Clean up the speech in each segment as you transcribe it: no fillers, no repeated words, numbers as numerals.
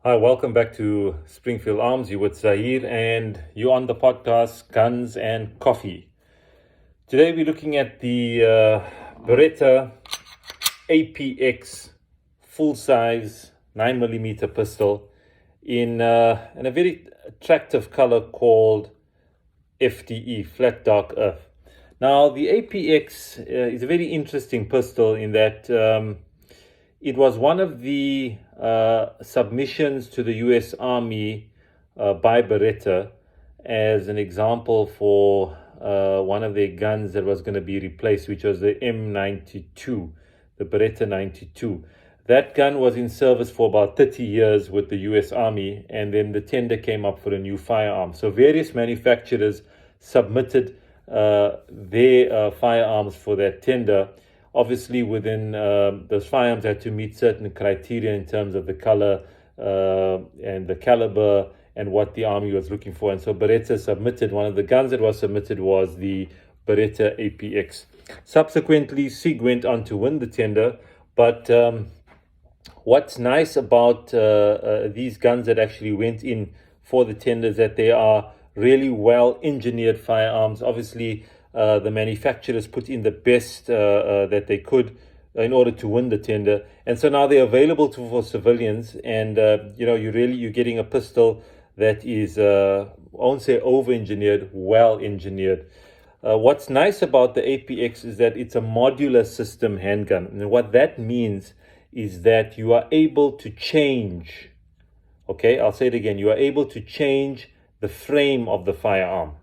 Hi, welcome back to Springfield Arms. You with Zahir, and you're on the podcast Guns and Coffee. Today we're looking at the Beretta APX full-size 9mm pistol in a very attractive color called FDE, Flat Dark Earth. Now, the APX is a very interesting pistol in that it was one of the submissions to the US Army by Beretta as an example for one of their guns that was going to be replaced, which was the M92, the Beretta 92. That gun was in service for about 30 years with the US Army, and then the tender came up for a new firearm. So various manufacturers submitted their firearms for that tender. Obviously, within those firearms had to meet certain criteria in terms of the color and the caliber and what the Army was looking for. And so Beretta submitted, one of the guns that was submitted was the Beretta APX. Subsequently, SIG went on to win the tender, but what's nice about these guns that actually went in for the tender is that they are really well engineered firearms. Obviously, the manufacturers put in the best that they could in order to win the tender, and so now they're available for civilians. And you're getting a pistol that is I won't say over-engineered, well engineered. What's nice about the APX is that it's a modular system handgun, and what that means is that you are able to change. Okay, I'll say it again. You are able to change the frame of the firearm.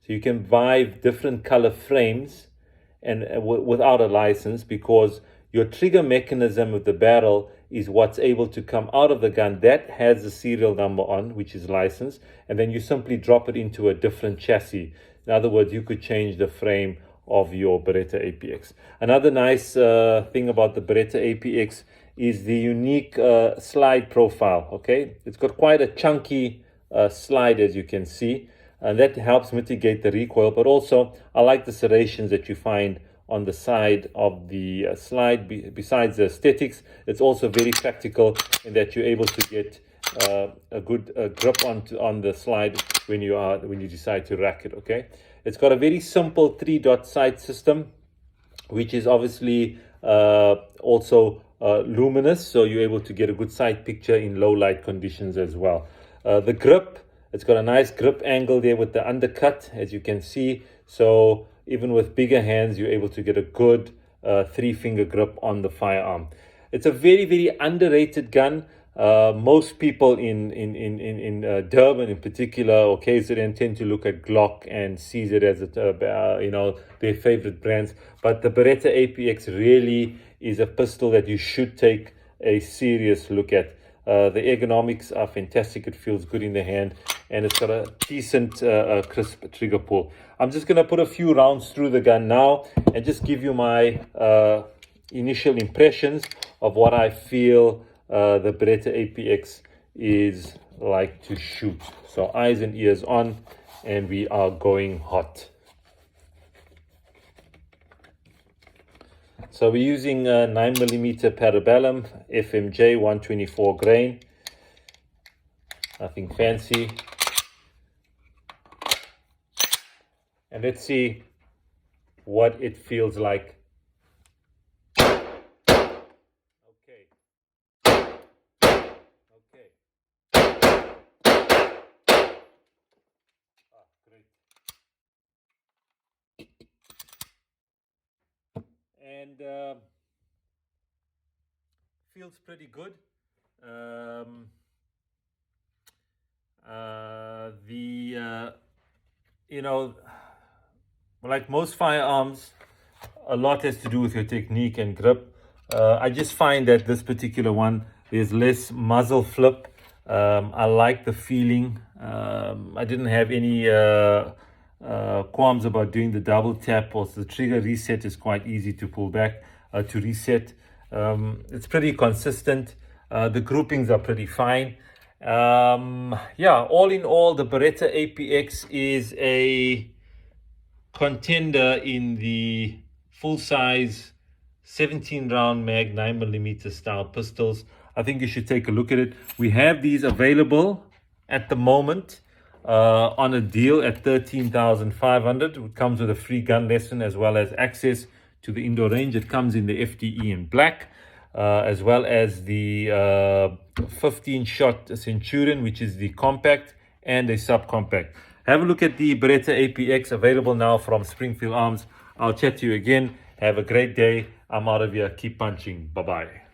So you can buy different color frames and without a license, because your trigger mechanism of the barrel is what's able to come out of the gun. That has the serial number on, which is licensed, and then you simply drop it into a different chassis. In other words, you could change the frame of your Beretta APX. Another nice thing about the Beretta APX is the unique slide profile. Okay, it's got quite a chunky slide, as you can see, and that helps mitigate the recoil. But also, I like the serrations that you find on the side of the slide. Besides the aesthetics, it's also very practical in that you're able to get a good grip on the slide when you decide to rack it. Okay, it's got a very simple 3-dot sight system, which is obviously also luminous, so you're able to get a good sight picture in low light conditions as well. The grip, it's got a nice grip angle there with the undercut, as you can see. So even with bigger hands, you're able to get a good 3-finger grip on the firearm. It's a very, very underrated gun. Most people in Durban in particular, or KZN, tend to look at Glock and sees it as their favorite brands. But the Beretta APX really is a pistol that you should take a serious look at. The ergonomics are fantastic. It feels good in the hand, and it's got a decent crisp trigger pull. I'm just going to put a few rounds through the gun now and just give you my initial impressions of what I feel the Beretta APX is like to shoot. So eyes and ears on, and we are going hot. So we're using a 9mm Parabellum FMJ 124 grain. Nothing fancy. And let's see what it feels like. Okay. Great. And feels pretty good. Like most firearms, a lot has to do with your technique and grip. I just find that this particular one, there's less muzzle flip. I like the feeling. I didn't have any qualms about doing the double tap. Also, the trigger reset is quite easy to pull back to reset. It's pretty consistent. The groupings are pretty fine. All in all, the Beretta APX is a contender in the full-size 17 round mag 9mm style pistols. I think you should take a look at it. We have these available at the moment on a deal at 13,500. It comes with a free gun lesson as well as access to the indoor range. It comes in the FDE in black, as well as the 15-shot Centurion, which is the compact, and a subcompact. Have a look at the Beretta APX, available now from Springfield Arms. I'll chat to you again. Have a great day. I'm out of here. Keep punching. Bye-bye.